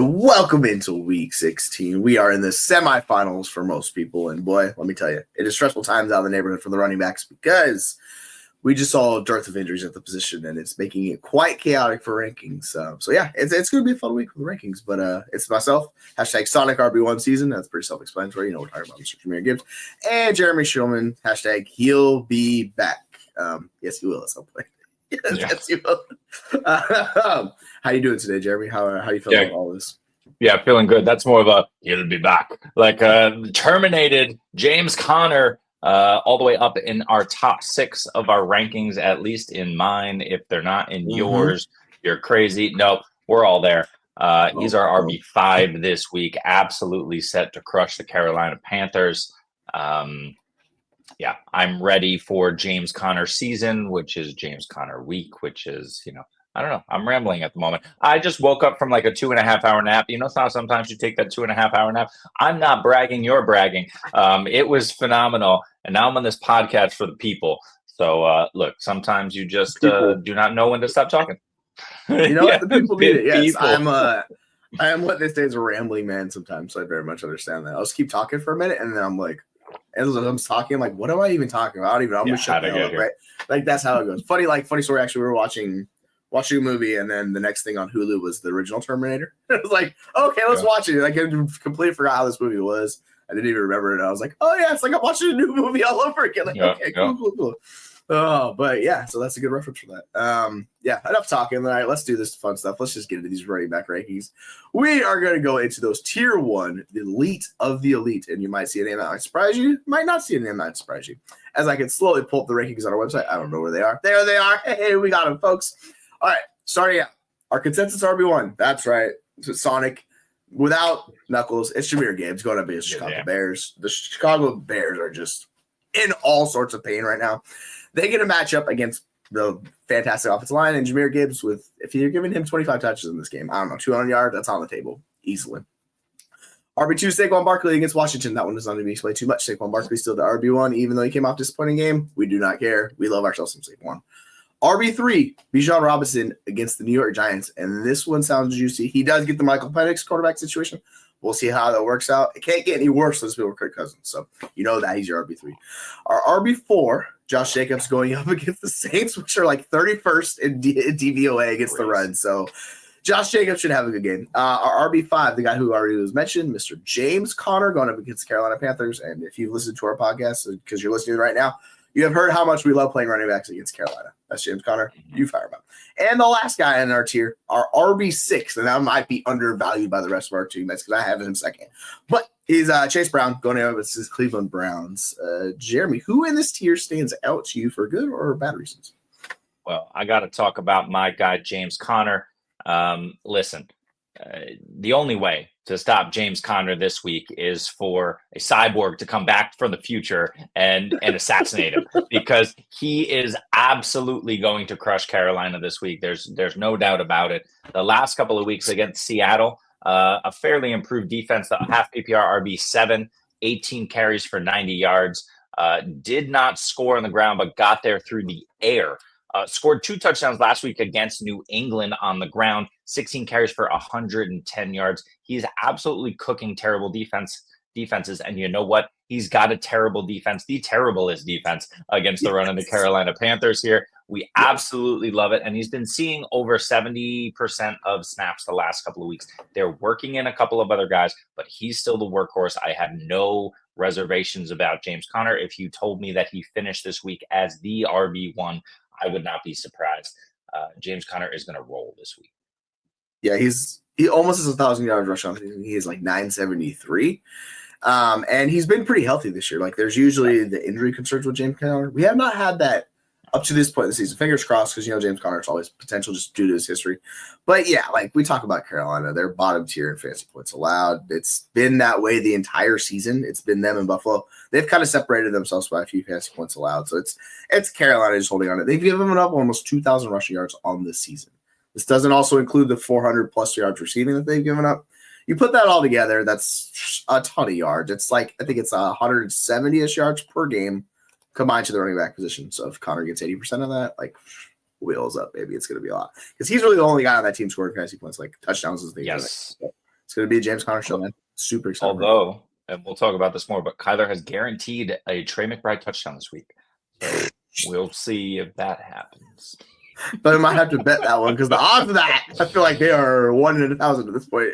welcome into week 16. We are in the semifinals for most people, and boy, let me tell you, it is stressful times out of the neighborhood for the running backs because we just saw a dearth of injuries at the position, and it's making it quite chaotic for rankings. So yeah, it's going to be a fun week for the rankings, but it's myself, hashtag Sonic RB1 season. That's pretty self-explanatory. You know, we're talking about Mr. Jameer Gibbs and Jeremy Shulman, hashtag he'll be back. Yes, he will at some point. Yes, you will. How you doing today, Jeremy? How you feeling about all this? Yeah, feeling good. That's more of a he'll be back. Like terminated James Conner all the way up in our top 6 of our rankings, at least in mine. If they're not in yours, you're crazy. Nope, we're all there. He's our RB5 this week. Absolutely set to crush the Carolina Panthers. Yeah, I'm ready for James Conner season, which is James Conner week, which is, I don't know. I'm rambling at the moment. I just woke up from like a 2.5-hour nap. You know how sometimes you take that 2.5-hour nap? I'm not bragging. You're bragging. It was phenomenal. And now I'm on this podcast for the people. So look, sometimes you just do not know when to stop talking. You know what? The people need it. Yes, I am what they say is a rambling man sometimes. So I very much understand that. I'll just keep talking for a minute, and then I'm like, as I'm talking, I'm like, what am I even talking about? I don't even know. I'm gonna shut the hell up, right? Like that's how it goes. Funny story. Actually, we were watching a movie, and then the next thing on Hulu was the original Terminator. I was like, okay, let's watch it. I completely forgot how this movie was. I didn't even remember it. I was like, oh yeah, it's like I'm watching a new movie all over again. Like, okay, cool. Oh, but yeah, so that's a good reference for that. Yeah, enough talking. All right, let's do this fun stuff. Let's just get into these running back rankings. We are going to go into those tier 1, the elite of the elite, and you might see a name that might surprise you, might not see a name that might surprise you. As I can slowly pull up the rankings on our website, I don't know where they are. There they are. Hey, we got them, folks. All right, starting out, our consensus RB1. That's right, Sonic. Without Knuckles, it's Jameer Gibbs going up against Chicago Bears. The Chicago Bears are just in all sorts of pain right now. They get a matchup against the fantastic offensive line, and Jameer Gibbs, if you're giving him 25 touches in this game, I don't know, 200 yards, that's on the table easily. RB2, Saquon Barkley against Washington. That one does not need to be explained too much. Saquon Barkley still the RB1, even though he came off a disappointing game. We do not care. We love ourselves some Saquon. RB3, Bijan Robinson against the New York Giants, and this one sounds juicy. He does get the Michael Penix quarterback situation. We'll see how that works out. It can't get any worse than this with Kirk Cousins, so you know that he's your RB3. Our RB4, Josh Jacobs going up against the Saints, which are like 31st in DVOA against the run. So Josh Jacobs should have a good game. Our RB5, the guy who already was mentioned, Mr. James Conner going up against the Carolina Panthers. And if you've listened to our podcast, because you're listening right now, you have heard how much we love playing running backs against Carolina. That's James Conner. You fire him up. And the last guy in our tier, our RB6, and that might be undervalued by the rest of our teammates because I have him second. But he's Chase Brown going up against his Cleveland Browns. Jeremy, who in this tier stands out to you for good or bad reasons? Well, I got to talk about my guy, James Conner. Listen, the only way to stop James Conner this week is for a cyborg to come back from the future and assassinate him because he is absolutely going to crush Carolina this week. There's no doubt about it. The last couple of weeks against Seattle, a fairly improved defense, the half PPR RB7, 18 carries for 90 yards, did not score on the ground, but got there through the air. Scored 2 touchdowns last week against New England on the ground, 16 carries for 110 yards. He's absolutely cooking terrible defenses. And you know what? He's got a terrible defense, the terriblest defense against the run of the Carolina Panthers here. We absolutely love it. And he's been seeing over 70% of snaps the last couple of weeks. They're working in a couple of other guys, but he's still the workhorse. I have no reservations about James Conner. If you told me that he finished this week as the RB1, I would not be surprised. James Conner is going to roll this week. Yeah, he almost has 1,000 yards rushing. He is like 973. And he's been pretty healthy this year. Like there's usually the injury concerns with James Conner. We have not had that up to this point in the season. Fingers crossed, because James Conner is always potential just due to his history. But yeah, like we talk about Carolina, they're bottom tier in fantasy points allowed. It's been that way the entire season. It's been them and Buffalo. They've kind of separated themselves by a few fantasy points allowed. So it's Carolina just holding on it. They've given up almost 2,000 rushing yards on this season. This doesn't also include the 400 plus yards receiving that they've given up. You put that all together, that's a ton of yards. It's like, I think it's 170-ish yards per game combined to the running back position. So if Conner gets 80% of that, like wheels up, baby, it's going to be a lot. Because he's really the only guy on that team scoring fantasy points, like touchdowns is the yes. It's going to be a James Conner show, man. Super excited. Although, and we'll talk about this more, but Kyler has guaranteed a Trey McBride touchdown this week. So we'll see if that happens. But I might have to bet that one because the odds of that, I feel like they are 1 in 1,000 at this point.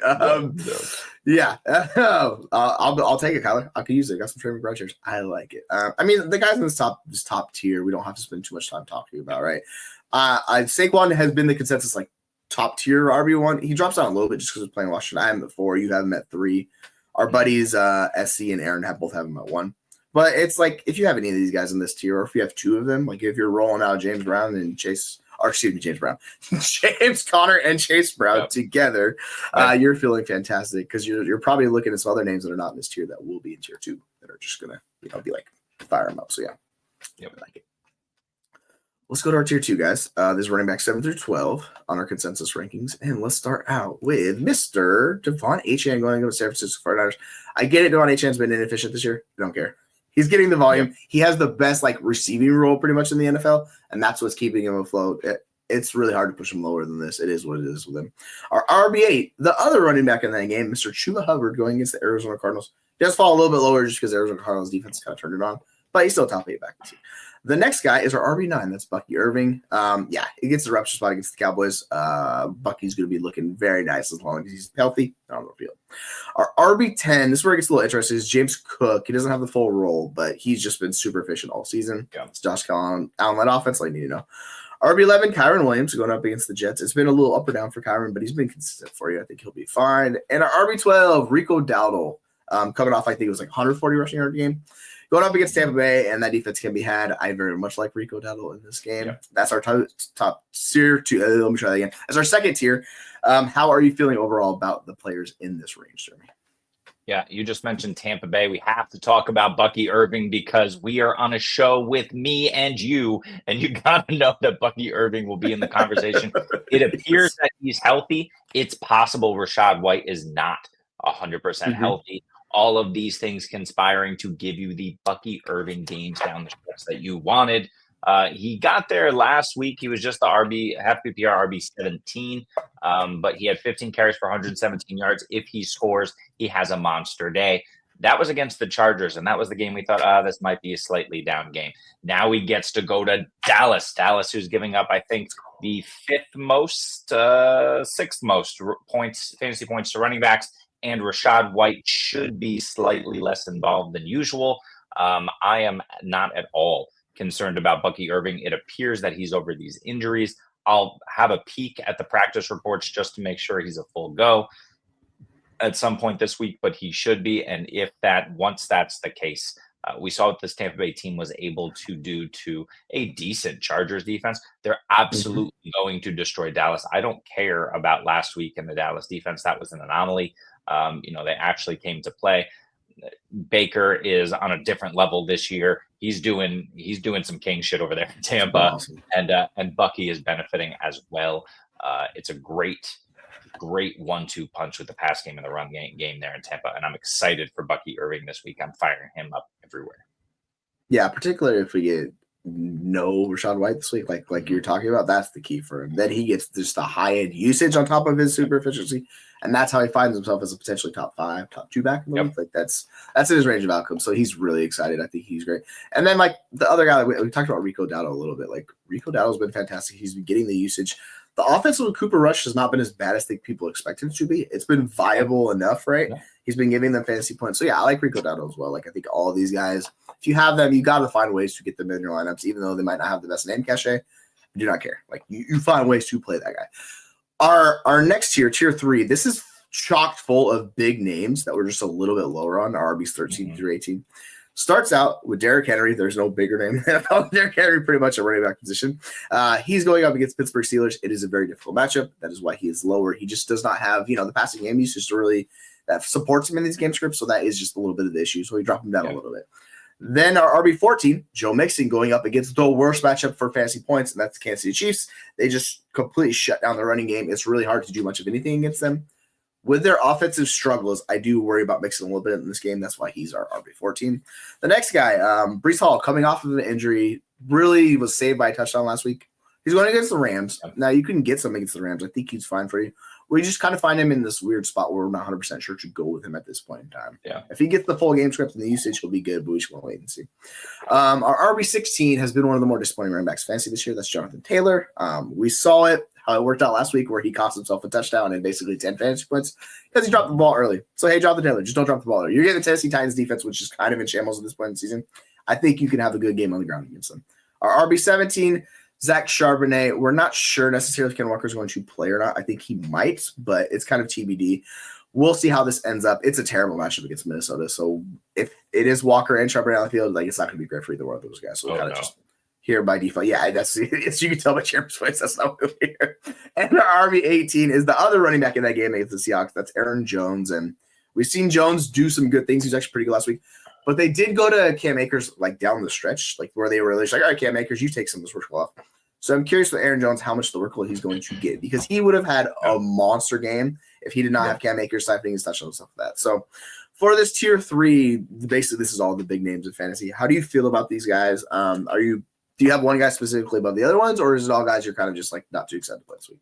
Yeah, I'll take it, Kyler. I could use it. I got some Trey McBride shares. I like it. I mean, the guys in this top tier, we don't have to spend too much time talking about, right? Saquon has been the consensus like top tier RB1. He drops down a little bit just because he's playing Washington. I have him at 4. You have him at 3. Our buddies SC and Aaron both have him at 1. But it's like if you have any of these guys in this tier, or if you have 2 of them, like if you're rolling out James Brown and James Conner and Chase Brown together, you're feeling fantastic because you're probably looking at some other names that are not in this tier that will be in tier 2 that are just gonna be like fire them up. So I like it. Let's go to our tier 2 guys. This is running back 7 through 12 on our consensus rankings, and let's start out with Mr. Devon Achane going to San Francisco 49ers. I get it. Devon Achane's been inefficient this year. I don't care. He's getting the volume. He has the best receiving role pretty much in the NFL, and that's what's keeping him afloat. It's really hard to push him lower than this. It is what it is with him. Our RB8, the other running back in that game, Mr. Chuba Hubbard going against the Arizona Cardinals. He does fall a little bit lower just because Arizona Cardinals defense kind of turned it on, but he's still top 8 back. The next guy is our RB9. That's Bucky Irving. He gets the rupture spot against the Cowboys. Bucky's going to be looking very nice as long as he's healthy on the field. Our RB10, this is where it gets a little interesting, is James Cook. He doesn't have the full role, but he's just been super efficient all season. Yeah. It's Josh Allen-led offense, like you need to know. RB11, Kyron Williams going up against the Jets. It's been a little up or down for Kyron, but he's been consistent for you. I think he'll be fine. And our RB12, Rico Dowdle, coming off, I think it was 140 rushing yard game. Going up against Tampa Bay, and that defense can be had. I very much like Rico Dowdle in this game. Yeah. That's our top tier 2. Let me try that again. As our second tier, how are you feeling overall about the players in this range, Jeremy? Yeah, you just mentioned Tampa Bay. We have to talk about Bucky Irving because we are on a show with me and you got to know that Bucky Irving will be in the conversation. It appears that he's healthy. It's possible Rachaad White is not 100% healthy. All of these things conspiring to give you the Bucky Irving games down the stretch that you wanted. He got there last week. He was just the half PPR RB 17, but he had 15 carries for 117 yards. If he scores, he has a monster day. That was against the Chargers, and that was the game we thought, this might be a slightly down game. Now he gets to go to Dallas. Dallas, who's giving up, I think, the 5th most, 6th most fantasy points to running backs. And Rachaad White should be slightly less involved than usual. I am not at all concerned about Bucky Irving. It appears that he's over these injuries. I'll have a peek at the practice reports just to make sure he's a full go at some point this week, but he should be. And once that's the case, we saw what this Tampa Bay team was able to do to a decent Chargers defense. They're absolutely going to destroy Dallas. I don't care about last week in the Dallas defense. That was an anomaly. They actually came to play. Baker is on a different level this year. He's doing some king shit over there in Tampa, awesome. And Bucky is benefiting as well. It's a great 1-2 punch with the pass game and the run game there in Tampa, and I'm excited for Bucky Irving this week. I'm firing him up everywhere. Yeah, particularly if we get no Rachaad White this week, like you're talking about, that's the key for him. Then he gets just the high-end usage on top of his super efficiency, and that's how he finds himself as a potentially top 5, top 2 back in the league. Like that's in his range of outcomes. So he's really excited. I think he's great. And then the other guy, we talked about Rico Dowdle a little bit. Rico Dowdle's been fantastic. He's been getting the usage. The offense with Cooper Rush has not been as bad as I think people expected it to be. It's been viable enough, right? Yeah. He's been giving them fantasy points. So, yeah, I like Rico Dowdle as well. I think all of these guys, if you have them, you got to find ways to get them in your lineups, even though they might not have the best name cachet. I do not care. You find ways to play that guy. Our next tier 3, this is chocked full of big names that we're just a little bit lower on, our RBs 13 through 18. Starts out with Derrick Henry. There's no bigger name than Derrick Henry, pretty much a running back position. He's going up against Pittsburgh Steelers. It is a very difficult matchup. That is why he is lower. He just does not have, the passing game usage to really that supports him in these game scripts. So that is just a little bit of the issue. So we drop him down a little bit. Then our RB14, Joe Mixon, going up against the worst matchup for fantasy points, and that's the Kansas City Chiefs. They just completely shut down the running game. It's really hard to do much of anything against them. With their offensive struggles, I do worry about Mixon a little bit in this game. That's why he's our RB14. The next guy, Breece Hall, coming off of an injury, really was saved by a touchdown last week. He's going against the Rams. Now, you can get something against the Rams. I think he's fine for you. we just kind of find him in this weird spot where we're not 100% sure to go with him at this point in time. Yeah. If he gets the full game script and the usage, he'll be good, but we just want to wait and see. Our RB16 has been one of the more disappointing running backs fantasy this year. That's Jonathan Taylor. We saw it, how it worked out last week where he cost himself a touchdown and basically 10 fantasy points because he dropped the ball early. So, hey, Jonathan Taylor, just don't drop the ball early. You're getting the Tennessee Titans defense, which is kind of in shambles at this point in the season. I think you can have a good game on the ground against them. Our RB17, Zach Charbonnet. We're not sure necessarily if Ken Walker is going to play or not. I think he might, but it's kind of TBD. We'll see how this ends up. It's a terrible matchup against Minnesota. So if it is Walker and Charbonnet on the field, like it's not going to be great for either one of those guys. So we kind of just here by default. Yeah, that's it's, you can tell by Chairman's voice. That's not what we hear. And our RB18 is the other running back in that game against the Seahawks. That's Aaron Jones. And we've seen Jones do some good things. He was actually pretty good last week. But they did go to Cam Akers like down the stretch, like where they were like, all right, Cam Akers, you take some of this work off. So I'm curious with Aaron Jones how much the workload he's going to get because he would have had a monster game if he did not have Cam Akers siphoning his touchdowns and stuff like that. So for this tier 3, basically this is all the big names in fantasy. How do you feel about these guys? Do you have one guy specifically above the other ones, or is it all guys you're kind of just like not too excited about this week?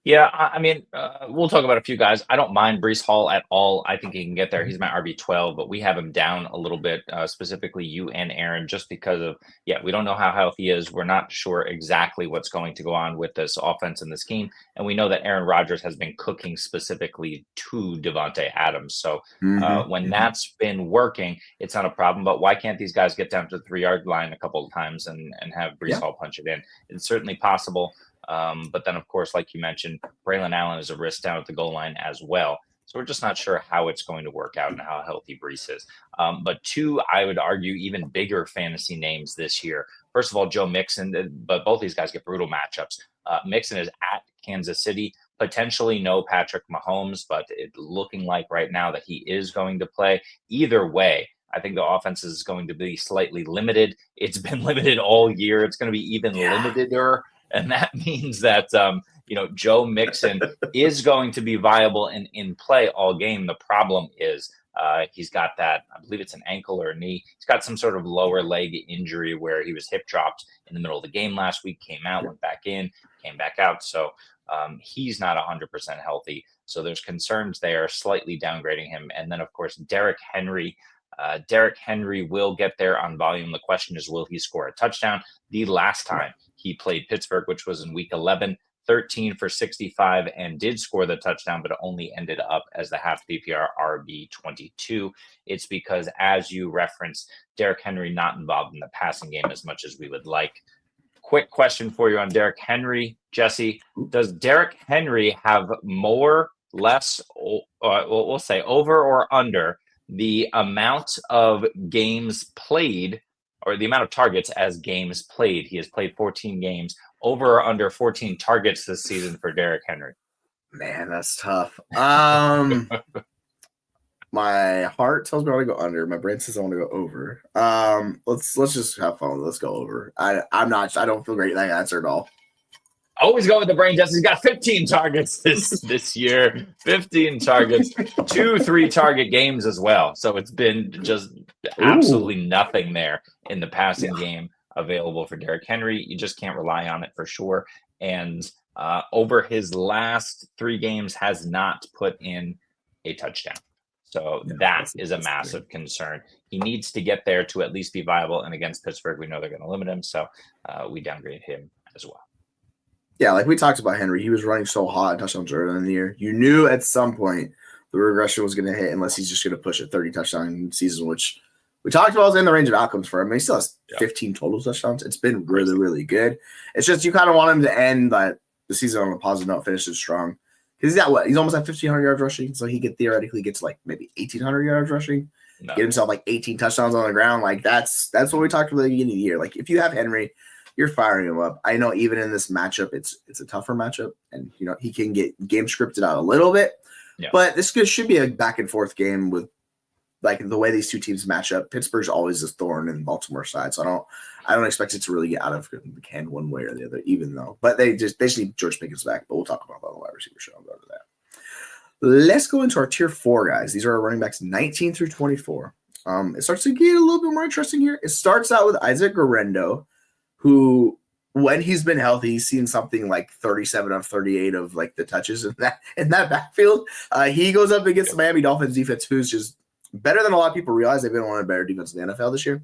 Yeah, I mean, we'll talk about a few guys. I don't mind Breece Hall at all. I think he can get there. He's my RB12, but we have him down a little bit, specifically you and Aaron, just because of, we don't know how healthy he is. We're not sure exactly what's going to go on with this offense and the scheme. And we know that Aaron Rodgers has been cooking specifically to Devontae Adams. So when that's been working, it's not a problem. But why can't these guys get down to the 3-yard line a couple of times and have Breece Hall punch it in? It's certainly possible. But then, of course, like you mentioned, Braylon Allen is a risk down at the goal line as well. So we're just not sure how it's going to work out and how healthy Breece is. But 2, I would argue, even bigger fantasy names this year. First of all, Joe Mixon, but both these guys get brutal matchups. Mixon is at Kansas City, potentially no Patrick Mahomes, but it's looking like right now that he is going to play. Either way, I think the offense is going to be slightly limited. It's been limited all year. It's going to be even limiteder. And that means that, Joe Mixon is going to be viable and in play all game. The problem is he's got that, I believe it's an ankle or a knee. He's got some sort of lower leg injury where he was hip dropped in the middle of the game last week, came out, went back in, came back out. So he's not 100% healthy. So there's concerns there, slightly downgrading him. And then, of course, Derrick Henry. Derrick Henry will get there on volume. The question is, will he score a touchdown? The last time he played Pittsburgh, which was in week 11, 13 for 65 and did score the touchdown, but only ended up as the half PPR RB22. It's because, as you referenced, Derrick Henry not involved in the passing game as much as we would like. Quick question for you on Derrick Henry, Jesse. Does Derrick Henry have more, less, we'll say over or under the amount of games played or the amount of targets as games played? He has played 14 games, over or under 14 targets this season for Derrick Henry. Man, that's tough. My heart tells me I want to go under. My brain says I want to go over. Let's just have fun. Let's go over. I don't feel great in that answer at all. Always go with the brain, Justin. He's got 15 targets this year. 15 targets, 2 3-target games as well. So it's been just absolutely nothing there in the passing game available for Derrick Henry. You just can't rely on it for sure. And over his last 3 games has not put in a touchdown. So that is a massive concern. He needs to get there to at least be viable. And against Pittsburgh, we know they're going to limit him. So we downgrade him as well. Yeah, like we talked about Henry, he was running so hot in touchdowns early in the year. You knew at some point the regression was going to hit unless he's just going to push a 30 touchdown season, which we talked about was in the range of outcomes for him. I mean, he still has 15 total touchdowns. It's been really, really good. It's just you kind of want him to end the season on a positive note, finish it strong. Because he's got what? He's almost at 1,500 yards rushing, so he could theoretically get to like maybe 1,800 yards rushing, get himself like 18 touchdowns on the ground. Like that's what we talked about at the beginning of the year. Like if you have Henry, you're firing him up. I know even in this matchup, it's a tougher matchup, and he can get game scripted out a little bit. Yeah. But this should be a back and forth game with like the way these two teams match up. Pittsburgh's always a thorn in Baltimore's side, so I don't expect it to really get out of the hand one way or the other, even though. But they just need George Pickens back. But we'll talk about that on the wide receiver show. I'll go to that. Let's go into our tier 4 guys. These are our running backs 19 through 24. It starts to get a little bit more interesting here. It starts out with Isaac Guerrero, who when he's been healthy, he's seen something like 37 of 38 of like the touches in that backfield. He goes up against the Miami Dolphins defense, who's just better than a lot of people realize. They've been one of the better defense in the NFL this year.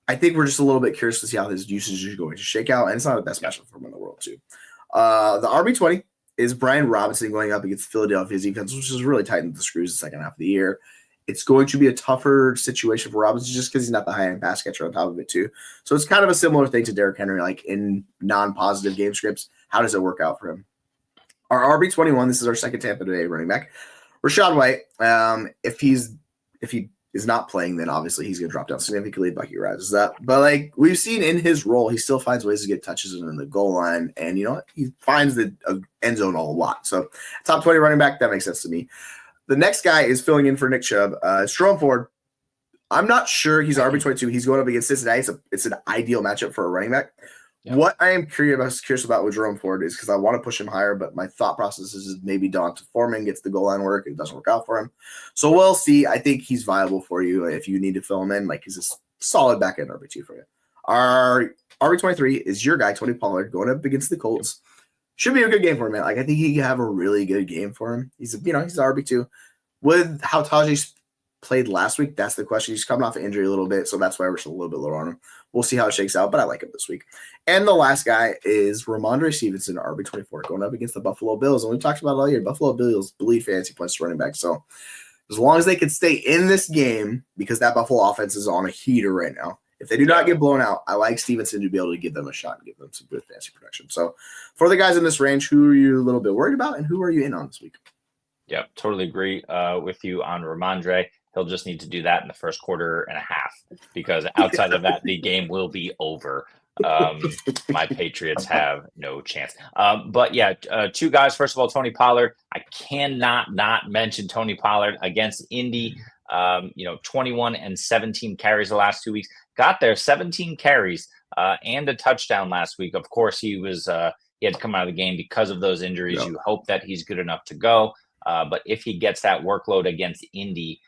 I think we're just a little bit curious to see how his usage is going to shake out, and it's not the best matchup for him in the world, too. The RB20 is Bijan Robinson going up against Philadelphia's defense, which is really tightened the screws the second half of the year. It's going to be a tougher situation for Robinson just because he's not the high-end pass catcher on top of it, too. So it's kind of a similar thing to Derrick Henry, like in non-positive game scripts. How does it work out for him? Our RB21, this is our second Tampa Bay running back. Rachaad White, if he is not playing, then obviously he's going to drop down significantly. Bucky rises up. But like we've seen in his role, he still finds ways to get touches in the goal line. And you know what? He finds the end zone a lot. So top 20 running back, that makes sense to me. The next guy is filling in for Nick Chubb. Jerome Ford. I'm not sure he's RB22. He's going up against Cincinnati. It's an ideal matchup for a running back. Yep. What I am curious about with Jerome Ford is because I want to push him higher, but my thought process is maybe Donta Foreman gets the goal line work. It doesn't work out for him. So we'll see. I think he's viable for you if you need to fill him in. Like he's a solid back end RB2 for you. Our RB23 is your guy, Tony Pollard, going up against the Colts. Should be a good game for him, man. Like I think he can have a really good game for him. He's RB2. With how Tajay played last week, that's the question. He's coming off an injury a little bit, so that's why we're still a little bit lower on him. We'll see how it shakes out, but I like him this week. And the last guy is Ramondre Stevenson, RB24, going up against the Buffalo Bills. And we talked about it all year. Buffalo Bills bleed fantasy points to running back. So as long as they can stay in this game, because that Buffalo offense is on a heater right now, if they do not get blown out, I like Stevenson to be able to give them a shot and give them some good fantasy production. So for the guys in this range, who are you a little bit worried about and who are you in on this week? Yeah, totally agree with you on Ramondre. He'll just need to do that in the first quarter and a half because outside of that, the game will be over. My Patriots have no chance. But yeah, two guys. First of all, Tony Pollard. I cannot not mention Tony Pollard against Indy. 21 and 17 carries the last 2 weeks. Got there 17 carries and a touchdown last week. Of course, he had to come out of the game because of those injuries. Yep. You hope that he's good enough to go. But if he gets that workload against Indy,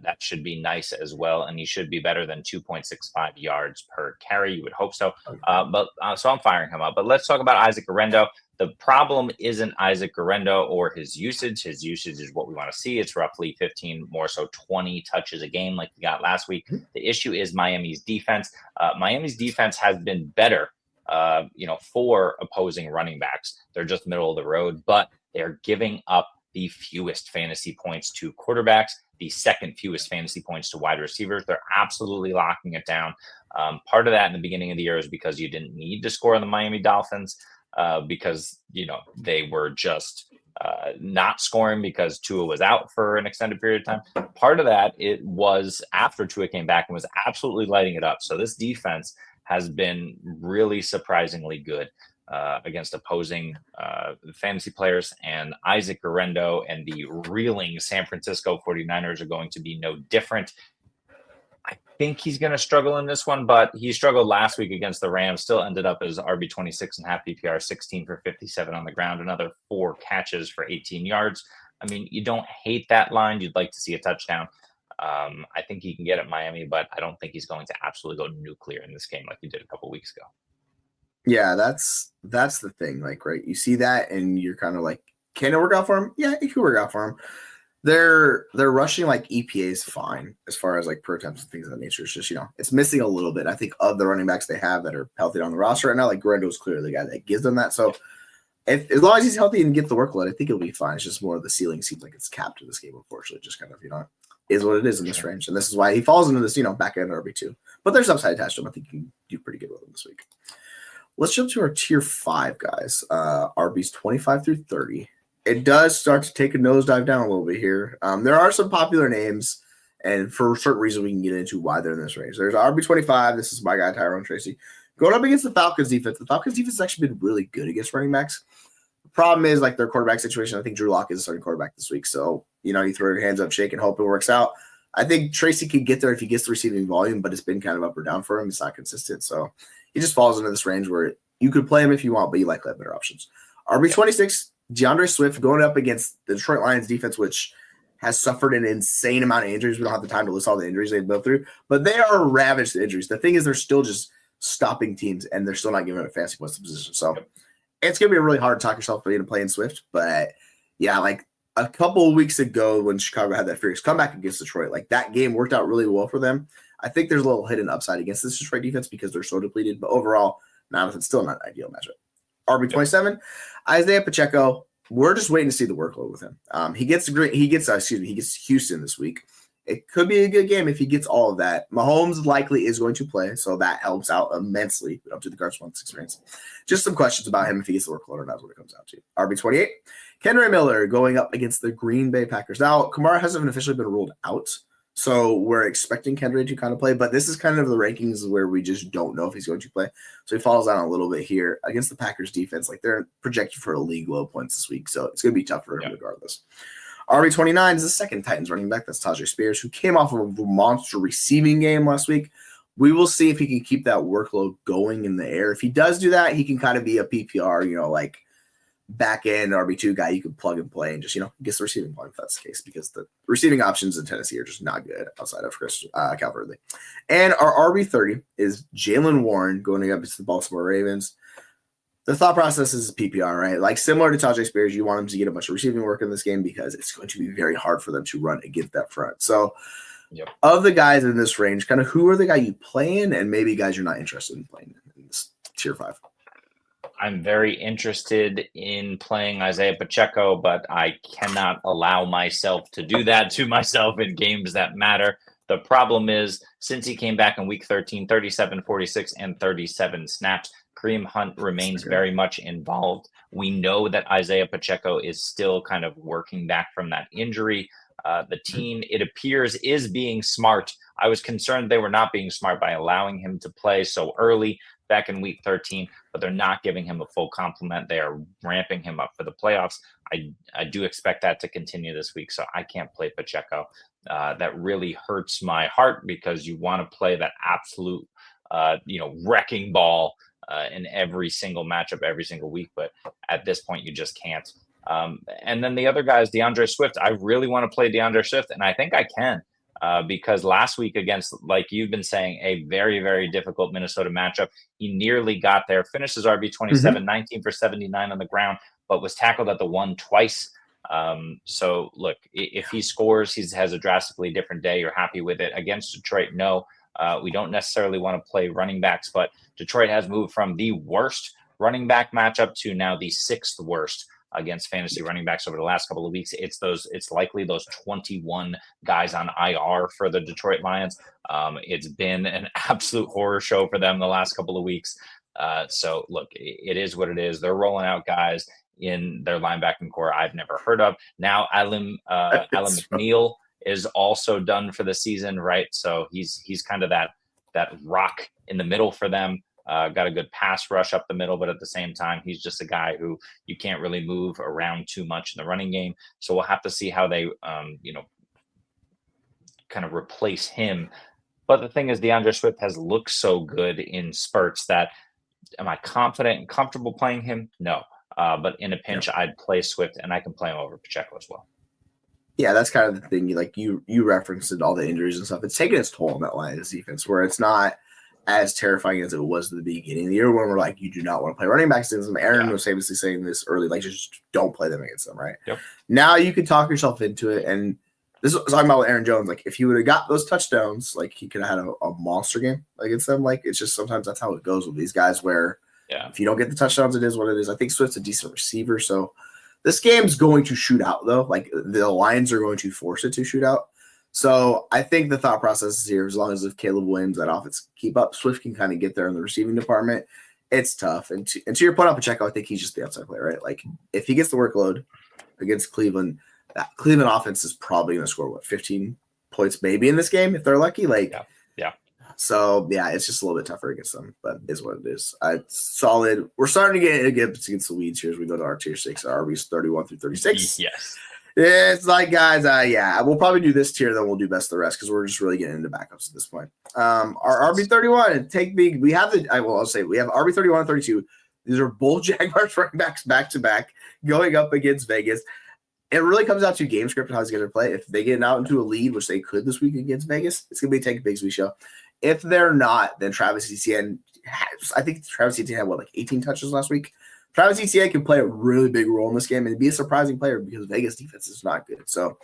that should be nice as well, and he should be better than 2.65 yards per carry. You would hope so. So I'm firing him up. But let's talk about Isaac Guerendo. The problem isn't Isaac Guerendo or his usage. His usage is what we want to see. It's roughly 15, more so 20 touches a game like he got last week. The issue is Miami's defense. Miami's defense has been better, for opposing running backs. They're just middle of the road, but they're giving up the fewest fantasy points to quarterbacks, the second fewest fantasy points to wide receivers. They're absolutely locking it down. Part of that in the beginning of the year is because you didn't need to score on the Miami Dolphins because, they were just not scoring because Tua was out for an extended period of time. Part of that, it was after Tua came back and was absolutely lighting it up. So this defense has been really surprisingly good against opposing fantasy players, and Isaac Guerendo and the reeling San Francisco 49ers are going to be no different. I think he's going to struggle in this one, but he struggled last week against the Rams, still ended up as RB26 and half PPR, 16 for 57 on the ground, another 4 catches for 18 yards. I mean, you don't hate that line. You'd like to see a touchdown. I think he can get at Miami, but I don't think he's going to absolutely go nuclear in this game like he did a couple weeks ago. Yeah, that's the thing. Like, right, you see that and you're kind of like, can it work out for him? Yeah, it could work out for him. They're rushing like EPA is fine as far as like per attempts and things of that nature. It's just, it's missing a little bit. I think of the running backs they have that are healthy on the roster right now, like Guerendo is clearly the guy that gives them that. So as long as he's healthy and gets the workload, I think he'll be fine. It's just more of the ceiling seems like it's capped to this game, unfortunately. Just kind of, is what it is in this range. And this is why he falls into this, back end RB2. But there's upside attached to him. I think you can do pretty good with him this week. Let's jump to our tier 5 guys, RBs 25 through 30. It does start to take a nosedive down a little bit here. There are some popular names, and for certain reasons we can get into why they're in this range. There's RB 25. This is my guy, Tyrone Tracy. Going up against the Falcons defense. The Falcons defense has actually been really good against running backs. The problem is like their quarterback situation. I think Drew Lock is the starting quarterback this week. So, you throw your hands up, shake, and hope it works out. I think Tracy can get there if he gets the receiving volume, but it's been kind of up or down for him. It's not consistent. So he just falls into this range where you could play him if you want, but you likely have better options. RB 26, DeAndre Swift going up against the Detroit Lions defense, which has suffered an insane amount of injuries. We don't have the time to list all the injuries they've been through, but they are ravaged with injuries. The thing is, they're still just stopping teams, and they're still not giving up fantasy points to position. So it's going to be really hard to talk yourself into playing Swift. But yeah, like a couple of weeks ago when Chicago had that furious comeback against Detroit, like that game worked out really well for them. I think there's a little hidden upside against this Detroit defense because they're so depleted. But overall, it's still not an ideal matchup. RB27, Isaiah Pacheco. We're just waiting to see the workload with him. He gets Houston this week. It could be a good game if he gets all of that. Mahomes likely is going to play, so that helps out immensely up to the Carson Wentz experience. Just some questions about him if he gets the workload or not is what it comes out to. RB28, Kenry Miller going up against the Green Bay Packers. Now, Kamara hasn't officially been ruled out, so we're expecting Kenry to kind of play, but this is kind of the rankings where we just don't know if he's going to play. So he falls down a little bit here against the Packers defense. Like they're projected for a league low points this week, so it's going to be tough for him regardless. RB29 is the second Titans running back. That's Tajay Spears, who came off of a monster receiving game last week. We will see if he can keep that workload going in the air. If he does do that, he can kind of be a PPR, like back end RB2 guy you can plug and play and just, gets the receiving point if that's the case, because the receiving options in Tennessee are just not good outside of Calvert. And our RB30 is Jaylen Warren going up against the Baltimore Ravens. The thought process is PPR, right? Like similar to Tajay Spears, you want him to get a bunch of receiving work in this game because it's going to be very hard for them to run against that front. So of the guys in this range, kind of who are the guy you play in and maybe guys you're not interested in playing in this tier 5? I'm very interested in playing Isaiah Pacheco, but I cannot allow myself to do that to myself in games that matter. The problem is, since he came back in week 13, 37, 46, and 37 snaps, Kareem Hunt remains very much involved. We know that Isaiah Pacheco is still kind of working back from that injury. The team, it appears, is being smart. I was concerned they were not being smart by allowing him to play so early back in week 13, but they're not giving him a full complement. They are ramping him up for the playoffs. I do expect that to continue this week, so I can't play Pacheco. That really hurts my heart because you want to play that absolute, wrecking ball in every single matchup, every single week. But at this point, you just can't. And then the other guy is DeAndre Swift. I really want to play DeAndre Swift, and I think I can because last week against, like you've been saying, a very, very difficult Minnesota matchup, he nearly got there, finishes RB27, 19 for 79 on the ground, but was tackled at the 1 twice. So look, if he scores, he has a drastically different day. You're happy with it. Against Detroit, no. We don't necessarily want to play running backs, but Detroit has moved from the worst running back matchup to now the 6th worst against fantasy running backs over the last couple of weeks. It's likely those 21 guys on IR for the Detroit Lions. It's been an absolute horror show for them the last couple of weeks. So look, it is what it is. They're rolling out guys in their linebacking core I've never heard of. Now Alan McNeil is also done for the season, right? So he's kind of that rock in the middle for them. Got a good pass rush up the middle, but at the same time, he's just a guy who you can't really move around too much in the running game. So we'll have to see how they, kind of replace him. But the thing is, DeAndre Swift has looked so good in spurts that am I confident and comfortable playing him? No. But in a pinch, I'd play Swift, and I can play him over Pacheco as well. Yeah, that's kind of the thing. Like you referenced it, all the injuries and stuff. It's taking its toll on that Lions defense, where it's not as terrifying as it was at the beginning of the year when we're like, you do not want to play running backs against them. Aaron was famously saying this early, like just don't play them against them, right? Yep. Now you can talk yourself into it, and this is talking about with Aaron Jones. Like if he would have got those touchdowns, like he could have had a monster game against them. Like it's just sometimes that's how it goes with these guys, where if you don't get the touchdowns, it is what it is. I think Swift's a decent receiver, so this game's going to shoot out though. Like the Lions are going to force it to shoot out. So I think the thought process is here, as long as if Caleb Williams, that offense keep up, Swift can kind of get there in the receiving department. It's tough. And to your point on Pacheco, I think he's just the outside player, right? Like if he gets the workload against Cleveland, that Cleveland offense is probably going to score 15 points maybe in this game if they're lucky. So it's just a little bit tougher against them, but it is what it is. It's solid. We're starting to get against the weeds here as we go to our tier 6, our RBs 31 through 36. Yes. It's like, guys, we'll probably do this tier, then we'll do best of the rest because we're just really getting into backups at this point. Our RB31, we have RB31 and 32. These are both Jaguars running backs back to back going up against Vegas. It really comes out to game script and how these guys are playing. If they get out into a lead, which they could this week against Vegas, it's going to be a Take Bigsby show. If they're not, then Travis Etienne I think Travis Etienne had, like 18 touches last week. Travis Etienne can play a really big role in this game and be a surprising player because Vegas defense is not good. So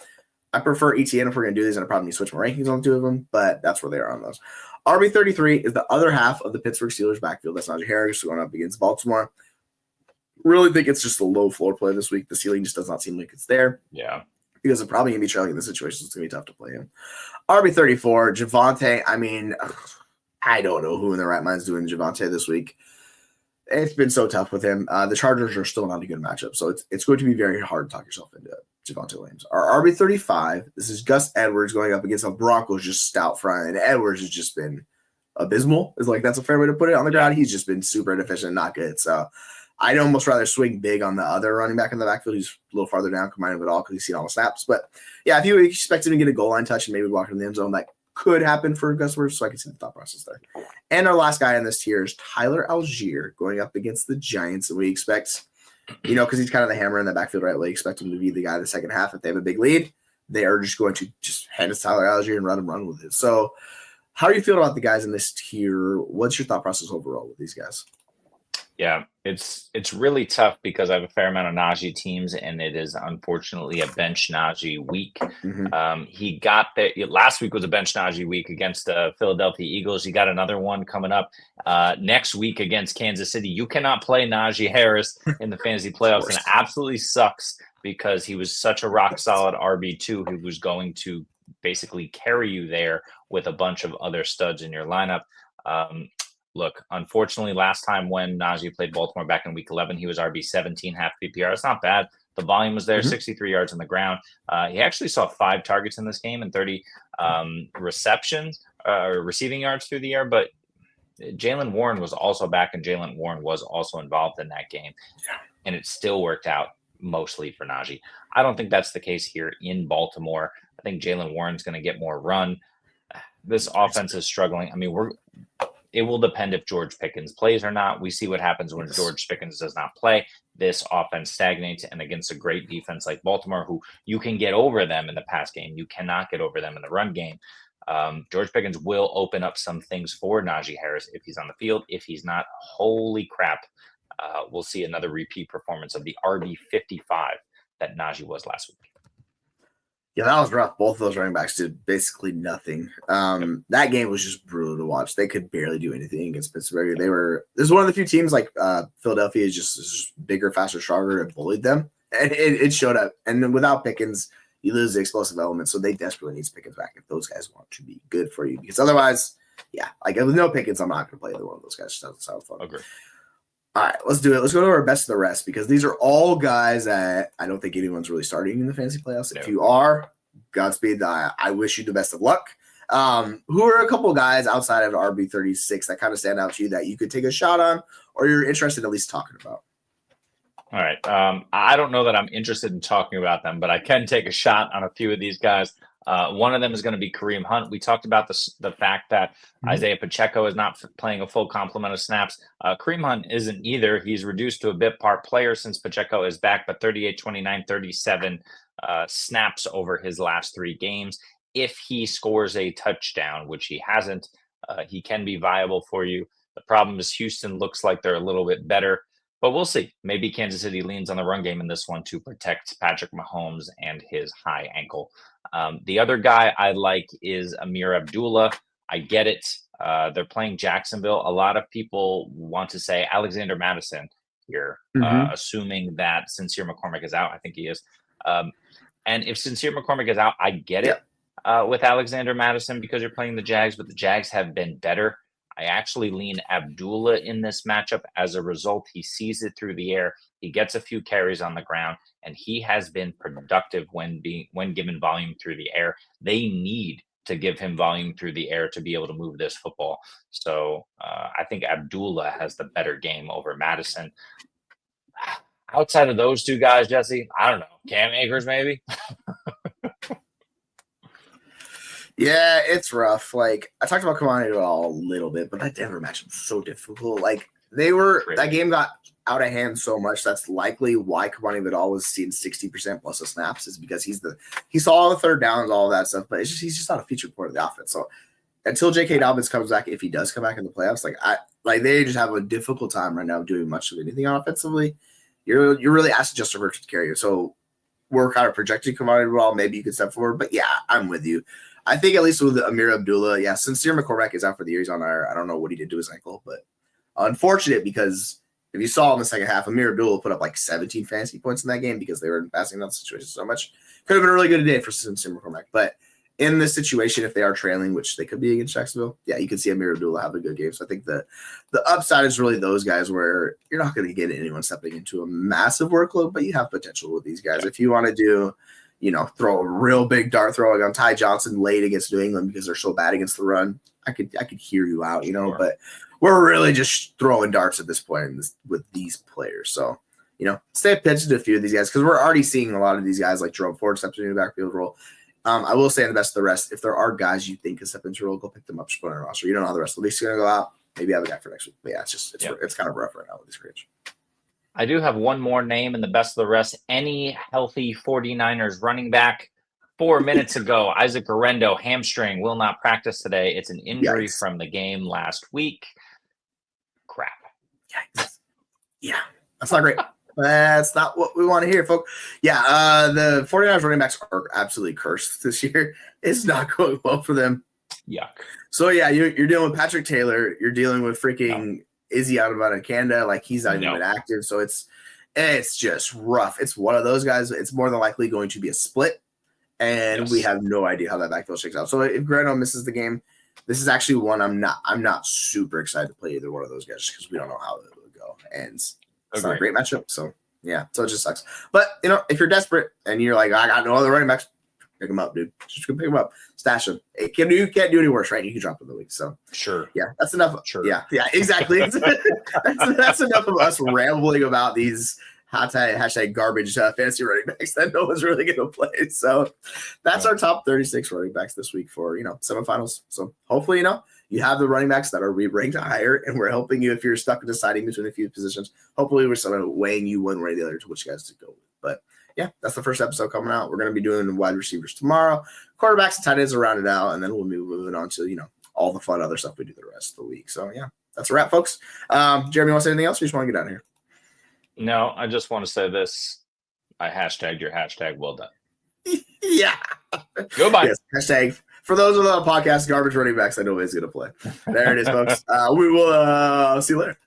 I prefer Etienne if we're going to do this, and I probably need to switch my rankings on the two of them, but that's where they are on those. RB33 is the other half of the Pittsburgh Steelers backfield. That's Najee Harris going up against Baltimore. Really think it's just a low floor play this week. The ceiling just does not seem like it's there. Yeah. Because they're probably going to be trailing in this situation. It's going to be tough to play him. RB34, Javonte. I mean, I don't know who in their right mind is doing Javonte this week. It's been so tough with him. The Chargers are still not a good matchup, so it's going to be very hard to talk yourself into Javonte Williams. Our RB35, this is Gus Edwards going up against a Broncos just stout front, and Edwards has just been abysmal. That's a fair way to put it on the ground. He's just been super inefficient, not good. So I'd almost rather swing big on the other running back in the backfield who's a little farther down, combined with it all because he's seen all the snaps. But yeah, if you expect him to get a goal line touch and maybe walk in the end zone, that could happen for Gus Edwards, so I can see the thought process there. And our last guy in this tier is Tyler Algier going up against the Giants, and we expect, because he's kind of the hammer in the backfield, right? We expect him to be the guy in the second half. If they have a big lead, they are just going to just hand it to Tyler Algier and run with it. So how are you feeling about the guys in this tier? What's your thought process overall with these guys? Yeah, it's really tough because I have a fair amount of Najee teams, and it is unfortunately a bench Najee week. Mm-hmm. He got there last week was a bench Najee week against the Philadelphia Eagles. He got another one coming up next week against Kansas City. You cannot play Najee Harris in the fantasy playoffs, and it absolutely sucks because he was such a rock solid RB2 who was going to basically carry you there with a bunch of other studs in your lineup. Look, unfortunately, last time when Najee played Baltimore back in Week 11, he was RB17, half PPR. It's not bad. The volume was there, 63 yards on the ground. He actually saw 5 targets in this game and 30 receiving yards through the air. But Jaylen Warren was also back, and Jaylen Warren was also involved in that game. And it still worked out mostly for Najee. I don't think that's the case here in Baltimore. I think Jaylen Warren's going to get more run. This offense is struggling. I mean, it will depend if George Pickens plays or not. We see what happens when George Pickens does not play. This offense stagnates, and against a great defense like Baltimore, who you can get over them in the pass game, you cannot get over them in the run game. George Pickens will open up some things for Najee Harris if he's on the field. If he's not, holy crap, we'll see another repeat performance of the RB55 that Najee was last week. Yeah, that was rough. Both of those running backs did basically nothing. That game was just brutal to watch. They could barely do anything against Pittsburgh. This is one of the few teams like Philadelphia is just bigger, faster, stronger, and bullied them. And it showed up. And then without Pickens, you lose the explosive element. So they desperately need Pickens back if those guys want to be good for you. Because otherwise, with no Pickens, I'm not going to play either one of those guys. It just doesn't sound fun. Agree. All right, let's do it. Let's go to our best of the rest because these are all guys that I don't think anyone's really starting in the fantasy playoffs. If you are, Godspeed. I wish you the best of luck. Who are a couple guys outside of RB36 that kind of stand out to you that you could take a shot on or you're interested in at least talking about? All right. I don't know that I'm interested in talking about them, but I can take a shot on a few of these guys. One of them is going to be Kareem Hunt. We talked about the fact that Isaiah Pacheco is not playing a full complement of snaps. Kareem Hunt isn't either. He's reduced to a bit part player since Pacheco is back, but 38, 29, 37 snaps over his last 3 games. If he scores a touchdown, which he hasn't, he can be viable for you. The problem is Houston looks like they're a little bit better, but we'll see. Maybe Kansas City leans on the run game in this one to protect Patrick Mahomes and his high ankle. The other guy I like is Amir Abdullah. I get it. They're playing Jacksonville. A lot of people want to say Alexander Madison here, assuming that Sincere McCormick is out. I think he is. And if Sincere McCormick is out, I get it with Alexander Madison because you're playing the Jags, but the Jags have been better. I actually lean Abdullah in this matchup. As a result, he sees it through the air. He gets a few carries on the ground, and he has been productive when given volume through the air. They need to give him volume through the air to be able to move this football. So I think Abdullah has the better game over Madison. Outside of those two guys, Jesse, I don't know. Cam Akers, maybe? Yeah, it's rough. Like, I talked about Kamara a little bit, but that Denver matchup was so difficult. Like, that game got out of hand so much. That's likely why Kamara Vidal was seeing 60% plus of snaps is because he saw all the third downs, all of that stuff, but he's just not a featured part of the offense. So until J.K. Dobbins comes back, if he does come back in the playoffs, they just have a difficult time right now doing much of anything offensively. You're really asking Justin Herbert to carry you. So we're kind of projecting Kamara well. Maybe you could step forward, but yeah, I'm with you. I think at least with Amir Abdullah, Sincere McCormack is out for the year. He's on IR. I don't know what he did to his ankle, but unfortunate because if you saw in the second half, Amir Abdullah put up like 17 fantasy points in that game because they were passing out the situation so much. Could have been a really good day for Sincere McCormack, but in this situation, if they are trailing, which they could be against Jacksonville, you can see Amir Abdullah have a good game. So I think the upside is really those guys where you're not going to get anyone stepping into a massive workload, but you have potential with these guys. If you want to do, throw a real big dart throwing on Ty Johnson late against New England because they're so bad against the run, I could hear you out, Sure. But we're really just throwing darts at this point with these players. So, stay attention to a few of these guys because we're already seeing a lot of these guys like Jerome Ford steps into the backfield role. I will say in the best of the rest, if there are guys you think can step into a role, go pick them up, just put on a roster. You don't know how the rest of the league's going to go out. Maybe have a guy for next week. But yeah, it's kind of rough right now with this range. I do have one more name in the best of the rest. Any healthy 49ers running back. 4 minutes ago, Isaac Guerrero, hamstring, will not practice today. It's an injury from the game last week. Crap. Yikes. Yeah, that's not great. That's not what we want to hear, folks. Yeah, the 49ers running backs are absolutely cursed this year. It's not going well for them. Yuck. So, yeah, you're dealing with Patrick Taylor. You're dealing with freaking Izzy Canada. Like, he's not even active. So, it's just rough. It's one of those guys. It's more than likely going to be a split. And we have no idea how that backfield shakes out. So, if Guerrero misses the game, this is actually one I'm not super excited to play either one of those guys just because we don't know how it will go. And it's not a great matchup. So, yeah. So, it just sucks. But, if you're desperate and you're like, I got no other running backs, pick them up, dude. Just go pick them up. Stash them. You can't do any worse, right? You can drop them the week. So, sure. Yeah, that's enough. Sure. Yeah, exactly. that's enough of us rambling about these hashtag garbage fantasy running backs that no one's really going to play. So that's our top 36 running backs this week for, semifinals. So hopefully, you have the running backs that are ranked higher and we're helping you if you're stuck deciding between a few positions. Hopefully we're sort of weighing you one way or the other to which guys to go with. But yeah, that's the first episode coming out. We're going to be doing wide receivers tomorrow. Quarterbacks and tight ends will round it out. And then we'll be moving on to, all the fun other stuff we do the rest of the week. So yeah, that's a wrap, folks. Jeremy, you want to say anything else? Or you just want to get out of here? No, I just want to say this. I hashtagged your hashtag. Well done. Yeah. Goodbye. Yes, hashtag. For those of the podcast, garbage running backs, I know is going to play. There it is, folks. We will see you later.